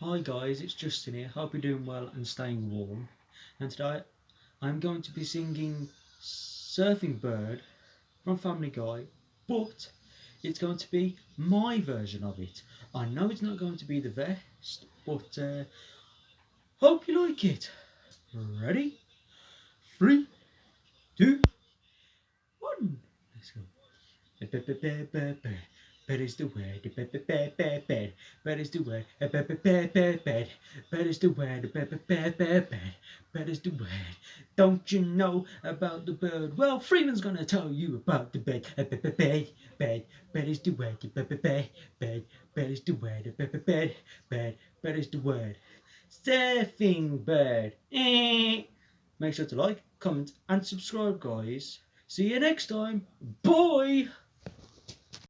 Hi guys, it's Justin here. Hope you're doing well and staying warm. And today I'm going to be singing Surfing Bird from Family Guy, but it's going to be my version of it. I know it's not going to be the best, but hope you like it. Ready? 3, 2, 1. Let's go. Bed is the word, bed is the word, bed is the word, bed is the word. Don't you know about the bird? Well, Freeman's gonna tell you about the bed. Bed is the word, bed is the word, bed is the word. Surfing Bird. Make sure to like, comment, and subscribe, guys. See you next time. Bye.